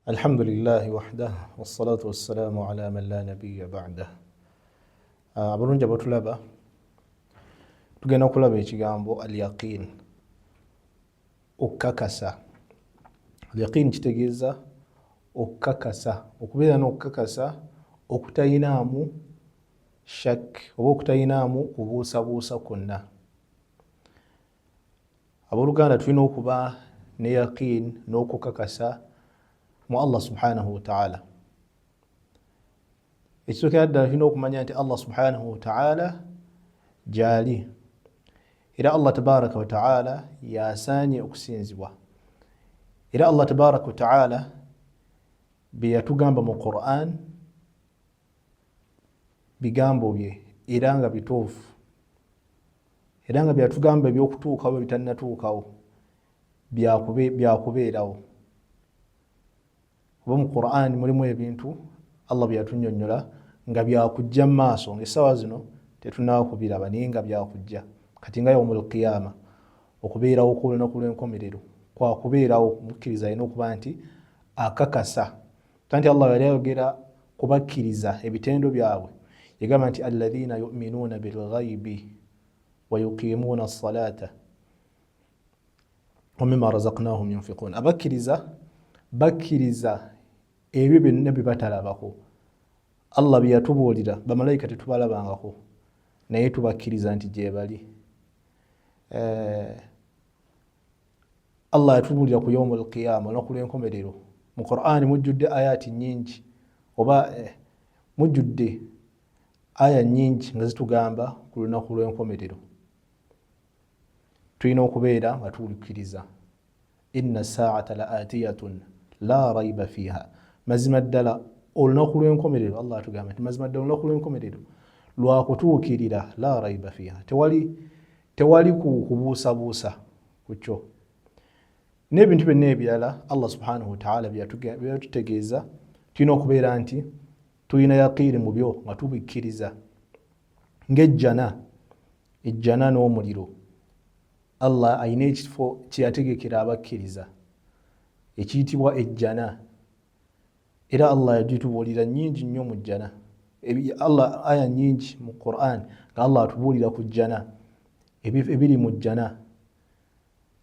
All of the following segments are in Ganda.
الحمد لله وحده والصلاة والسلام على من لا نبي بعده. Abalungi abatulaba tugenda okulaba ekigambo al-yaqin, okukakasa. Al-yaqin kitegeeza okukakasa, okubeera n'okukakasa okutayinaamu shak oba okutayinaamu kubuusabuusa kwonna. Abooluganda tulina okuba ne yaqin n'okukakasa mu Allah subhanahu wa ta'ala. Ekisokera ddala tulina okumanya nti Allah subhanahu wa ta'ala gyali, era Allah tabaraka wa ta'ala yasaanye okusinzibwa, era Allah tabaraka wa ta'ala bye yatugamba mu Qur'an bigambo bye era nga bituufu, era nga byatugamba ebyokutuukawo bitannatuukawo byakubeerawo. Oba mu Qur'an mulimu ebintu Allah byatunnyonnyola nga byakujja mu maaso, ng'essaawa zino tetunnaba kubiraba naye nga byakujja. Kati nga yawmul qiyama okubeerawo kw'olunaku lw'enkomerero kwakubeerawo, mukkiriza alina okuba nti akakasa. Tanti Allah yali ayogera kubakkiriza ebitendo byabwe, yagamba nti alladhina yu'minuuna bilghaybi wa yuqimuuna as-salata wa mimma razaqnahum yunfiqun. Abakkiriza bakkiriza ebyo byonna bye batalabako. Allah bye yatubuulira bamalayika tetubalabangako naye tubakkiriza nti gye bali. Allah yatubuulira ku yawmul qiyama, olunaku lw'enkomerero. Mu Qur'an mujjudde ayati nyingi, oba mujjudde aya nyingi nga zitugamba ku lunaku lw'enkomerero. Tulina okubeera nga tuwulikiriza. Inna saata la atiyatun la rayba fiha. Mazima ddala olunaku lw'enkomerero, Allah atugamba nti mazima ddala olunaku lw'enkomerero lwakutuukirira, la rayba fiha, tewali kubuusabuusa ku kyo. N'ebintu byonna ebirala Allah subhanahu wa ta'ala byatutegeeza tulina okubeera nti tulina yaqiini mu byo nga tubikkiriza. Ng'ejjana, ejjana n'omuliro, Allah ayina ekifo kye yategekera abakkiriza ekiyitibwa ejjana, era Allah yagitubuulira nnyingi nnyo mu jjana. Allah aya nnyingi mu Qur'an nga Allah atubuulira ku jjana, ebiri mu jjana.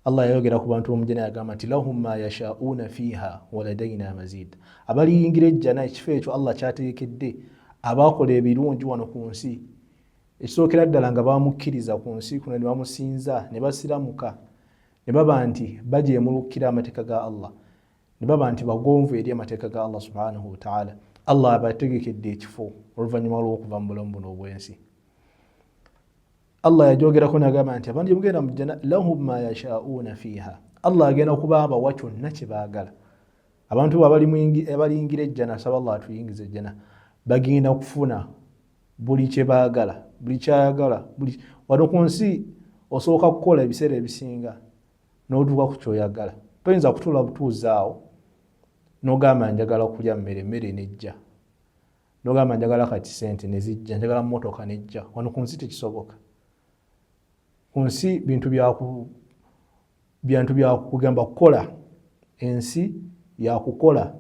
Allah yayogera ku bantu b'omu jjana yagamba nti lahum ma yasha'una fiha wa ladayna mazid. Abaliyingira ejjana, ekifo ekyo Allah kyategekedde abaakola ebirungi wano ku nsi. Ekisookera ddala nga bamukkiriza ku nsi kuno ne bamusinza ne basiramuka ne baba nti bajeemulukira amateeka ga Allah, ne baba nti bagonvu eri amateeka ga Allah subhanahu wa ta'ala. Allah abategekedde ekifo oluvannyuma lw'okuva mu bulamu buno obw'ensi. Allah yajogerako n'agamba nti abantu bwegenda mu jjana lahum ma yasha'una fiha. Allah agenda okubawa kyonna kye baagala. Abantu abaliyingira ejjana, saba Allah atuyingize ejjana, bagenda kufuna buli kye baagala, buli kyayagala. Wano ku nsi osooka kukola ebiseera ebisinga n'otuuka ku kyoyagala. Toyinza kutuula butuuzaawo n'ogamba njagala okulya mmere nejja, n'ogamba njagala kati sente ne zijja, njagala mmotoka nejja. Wano ku nsi tekisoboka. Ku nsi bintu byakugamba kukola, ensi yakukola.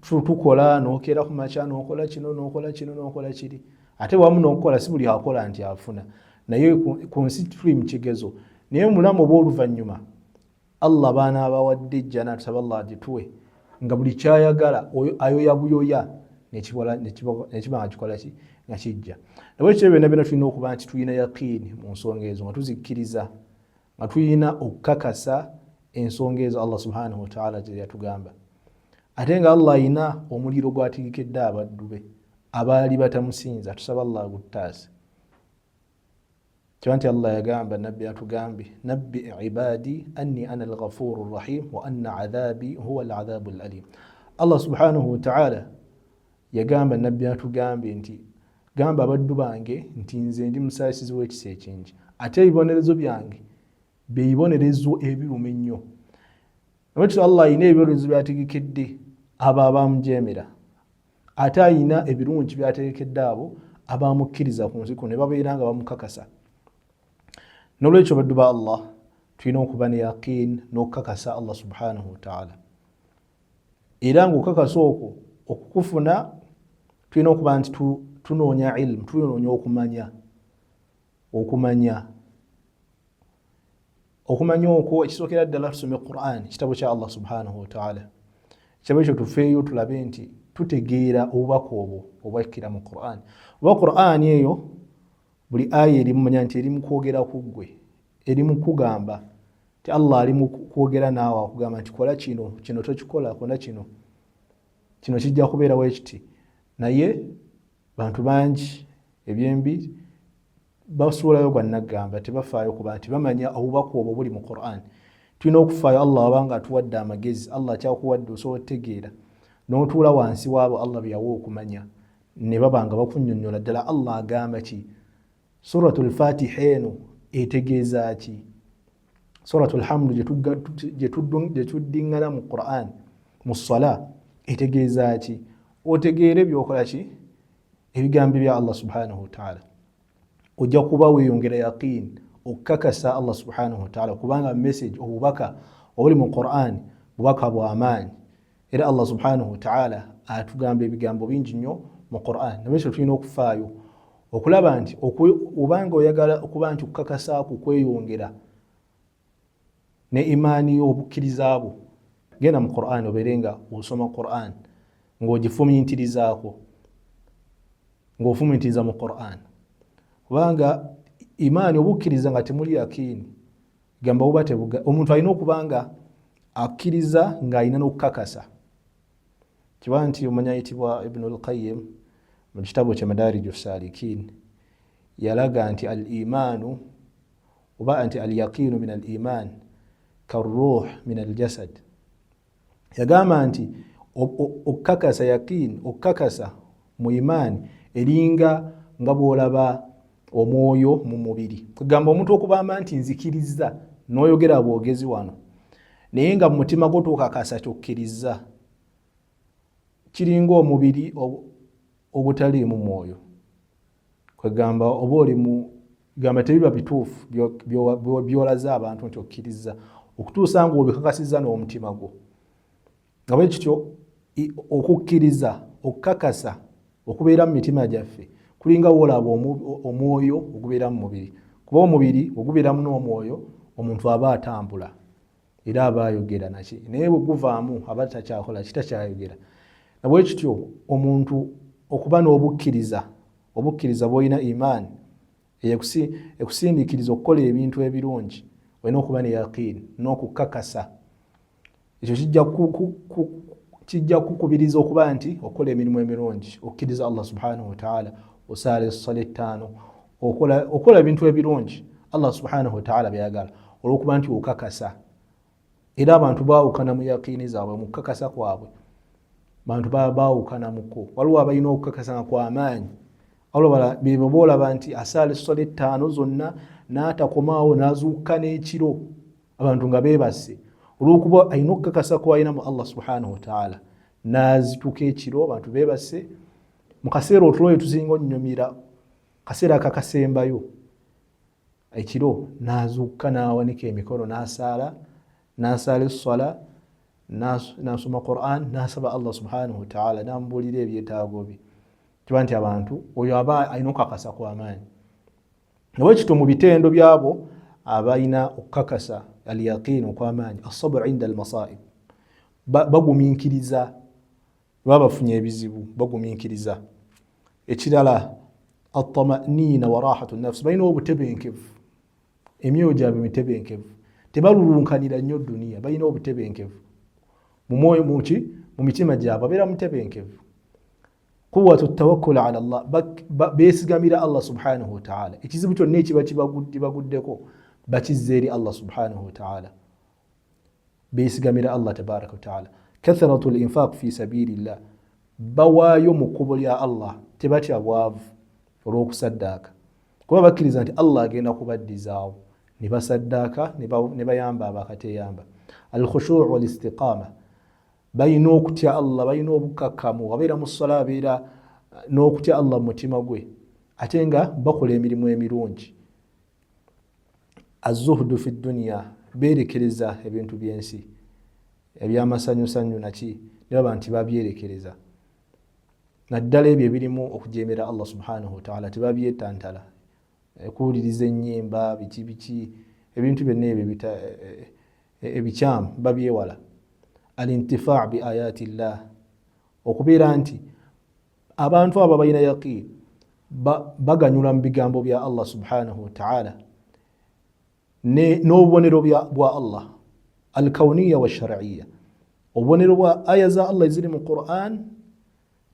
Tukola n'okeera ku makya n'okola kino n'okola kino n'okola kiri. Ate wamu n'okukola si buli akola nti afuna. Naye ku nsi tuli mu kigezo. Naye mulamu obw'oluvannyuma Allah baanaabawadde ejjana, tusaba Allah agituwe nga buli kyayagala ayoya buyoya nekiba nga kikola ki nga kijja. Nabwekyo byonna byonna tulina okuba nti tulina yaqiini mu nsonga ezo, nga tuzikkiriza, nga tulina okukakasa ensonga ezo Allah subhanahu wa ta'ala gye yatugamba. Ate nga Allah ayina omuliro gw'ategekedde abaddu be abaali batamusinza, tusaba Allah aguttaase. Kyonti Allah yagamba, nabbi atugambye, nabbi ibadi anni ana al-ghafuru rahim wa anna adhabi huwa al-adhabu al-alim. Allah subhanahu wa ta'ala yagamba, nabbi atugambye nti gamba abaddu bange nti nze ndi musaasizi w'ekisa ekingi, ate ebibonerezo byange bibonerezo ebiruma ennyo. Nabwekyo Allah ayina ebibonerezo byategekedde abo abaamujeemera, ate ayina ebirungi byategekedde abo abaamukkiriza ku nsi kuno ne babeera nga bamukakasa. N'olwekyo baddu ba Allah tulina okuba ne yaqiin n'okukakasa Allah subhanahu wa ta'ala. era ng'okakasa okwo okukufuna tulina okuba nti tunoonya ilmu, tunoonya okumanya okwo ekisookera ddala tusome Qur'an, kitabo kya Allah subhanahu wa ta'ala. Kitabo ekyo tufeeyo tulabe nti tutegeera obubaka obwo obwakkira mu Qur'an. Oba Qur'an eyo buli aya erimu manya nti eri mu kwogera ku ggwe, eri mu kugamba nti Allah ali mu kwogera naawe akugamba nti kola kino, kino tokikola, kola kino kijja kubeerawo ekiti. Naye bantu bangi ebyembi basuulayo gwa naggamba, tebafaayo kuba nti bamanya obubaka obwo buli mu Qur'an. Tulina okufaayo Allah abanga atuwadde amagezi, Allah kyakuwadde osobola otegeera n'otuula wansi waabo Allah bye yawa okumanya, ne babanga bakunnyonnyola ddala Allah agamba ki. Suratul Fatiha eno etegeeza ki? Suratul Hamd gye tuddiŋŋana mu Qur'an mu ssala etegeeza ki? Otegeere byokola ki? Ebigambo bya Allah subhanahu wa ta'ala. Ojja kuba weeyongera yaqiin, okukakasa Allah subhanahu wa ta'ala kubanga message obubaka obuli mu Qur'an bubaka bw'amaanyi. Era Allah subhanahu wa ta'ala atugamba ebigambo bingi nnyo mu Qur'an. Nabekyo tulina okufaayo okulaba nti obanga oyagala okuba nti okukakasa kweyongera ne imaani obukkiriza bwo, genda mu Qur'an obeere nga osoma Qur'an ng'ogifumiintirizaako, ng'ofumiintiriza mu Qur'an. Kubanga imaani obukkiriza nga temuli yakiini, gamba buba omuntu alina okuba nga akkiriza ng'alina n'okukakasa. Kiba nti omanya ayitibwa Ibn al-Qayyim mu kitabo kya Madaariju s-Saalikiin yalaga nti al-imaanu oba nti al-yaqiinu min al-imaan ka-ruuh min al-jasad. Yagamba nti okukakasa yaqiin, okukakasa mu imaani eringa nga bw'olaba omwoyo mu mubiri. Kugamba omuntu okubamba nti nzikiriza n'oyogera bwogezi wano naye nga mu mutima gwo tokakasa tokkiriza, kiringa omubiri ogutaliimu mwoyo. Kwegamba oba oli mu gamba tebiba bituufu byolaza abantu nti okkiriza okutuusa nga obikakasizza n'omutima gwo. Nga bwe kityo okukkiriza, okukakasa okubeera mu mitima gyaffe kulinga woolaba omwoyo ogubeera mu mubiri. Kuba omubiri ogubeeramu n'omwoyo omuntu aba atambula era aba ayogera naki, naye bwe guvaamu aba takyakola kitakyayogera. Nabwe kityo omuntu okuba n'obukkiriza, obukkiriza bw'olina imaani ekusindiikiriza okukola ebintu ebirungi, olina okuba ne yaqiini n'okukakasa. Ekyo kijja kukubiriza okuba nti okola emirimu emirungi, okkiriza Allah subhanahu wa ta'ala, osaala essala ettaano, okola ebintu ebirungi Allah subhanahu wa ta'ala byayagala, olw'okuba nti okakasa. Era abantu baawukana mu yaqiini zaabwe, mu kukakasa kwabwe bantu baba baawukana muko. Waliwo abalina okukakasa kw'amaanyi, waliwo bebo boolaba nti asaala essala ettaano zonna n'atakomaawo n'azuukuka n'ekiro abantu nga beebase, olw'okuba alina okukakasa kw'alina mu Allah subhanahu wa ta'ala, n'azituka ekiro abantu beebase. Mu kaseera otulo we tusinga onnyumira, kaseera kakasembayo ekiro, n'azuukuka n'awanika emikono n'asaala essala, n'asoma Qur'an, n'asaba Allah subhanahu wa ta'ala, n'amubuulira ebyetaago bye. Kiba nti abantu oyo aba alina okukakasa kw'amaanyi. Nabwe kityo mu bitendo byabo abalina okukakasa al-yaqiini okw'amaanyi, as-sabr inda al-masaa'ib, bagumiikiriza baba bafunye ebizibu, bagumiikiriza. Ekirala at-tama'niina wa raahatu nafsi, balina obutebenkevu, emyoyo gyabwe mitebenkevu, tebalulunkanira nnyo duniya, balina obutebenkevu mu mwoyo mu mitima gyabwe babeera mutebenkevu. Quwwatu tawakkul ala Allah, beesigamira Allah subhanahu wa ta'ala. Ekizibu kyonna ekiba kibaguddeko bakizza eri Allah subhanahu wa ta'ala, beesigamira Allah tabaraka wa ta'ala. Kathratu al-infaq fi sabilillah, bawaayo mu kkubo lya Allah, tebatya bwavu olw'okusaddaaka, kuba bakkiriza nti Allah agenda kubaddizaawo, ne basaddaaka ne bayamba abakateyamba. Al-khushu' wal-istiqaama, balina okutya Allah, balina obukakkamu, wabeera mu ssala abeera n'okutya Allah mu mutima gwe, ate nga bakola emirimu emirungi. Az-zuhdu fi dunya, beerekereza ebintu by'ensi, eby'amasanyusanyu naki ne baba nti babyerekereza naddala ebyo ebirimu okujeemera Allah subhanahu wa ta'ala tebabyettantala kuwuliriza ennyimba biki ebintu byonna ebyo ebikyamu babyewala al-intifaa bi ayati llah okubeera nti abantu abo balina yaqiin baganyula mu bigambo bya Allah subhanahu wa ta'ala n'obubonero bwa Allah al-kawniya wa shar'iyya obubonero bwa aya za Allah eziri mu Qur'an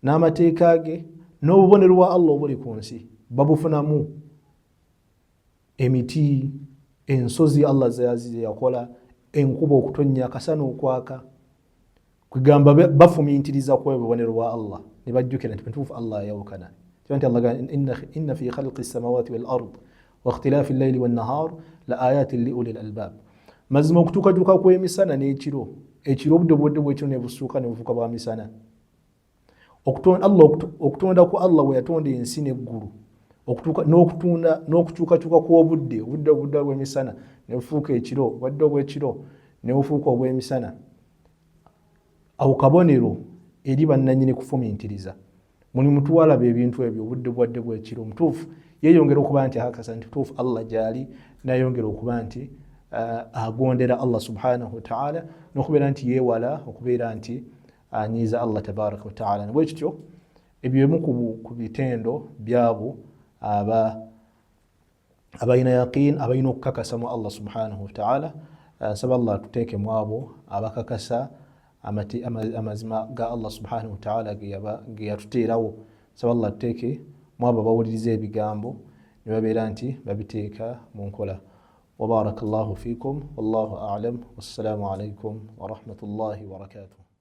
n'amateeka ge n'obubonero bwa Allah obuli ku nsi babufunamu emiti ensozi Allah yakola enkuba okutonnya akasana okwaka kugamba bafumintiriza ku obubonero bwa Allah ne bajjukira nti ntuufu Allah yawukana nti Allah inna fi khalqi samawati wal ard wa ikhtilafi al-layli wan nahar la ayatin li ulil albab mazima okutuukajuuka kw'emisana n'ekiro obudde bw'ekiro ne busuuka ne bufuuka bwa misana okutonda ku Allah we yatonda ensi n'eggulu n'okukyukakyuka kw'obudde bw'emisana ne bufuuka ekiro obudde obw'ekiro ne bufuuka obw'emisana awo kabonero eri bannannyini kufumintiriza mulimu tuwalaba ebintu ebyo obudde bw'ekiro mutuufu yeeyongera okuba nti akakasa nti tuufu Allah gyali nayongera okuba nti agondera Allah subhanahu wa ta'ala n'okubeera nti yeewala okubeera nti anyiiza Allah tabaraka wa ta'ala bwe kityo ebyo ebimu ku bitendo byabo abalina yaqiin abalina okukakasa mu Allah subhanahu wa ta'ala nsaba Allah tuteeke mu abo abakakasa amazima ga Allah subhanahu wa ta'ala ge yatuteerawo nsaba Allah tuteeke mu abo abawuliriza ebigambo ne babeera nti babiteeka mu nkola وبارك الله فيكم والله أعلم والسلام عليكم ورحمة الله وبركاته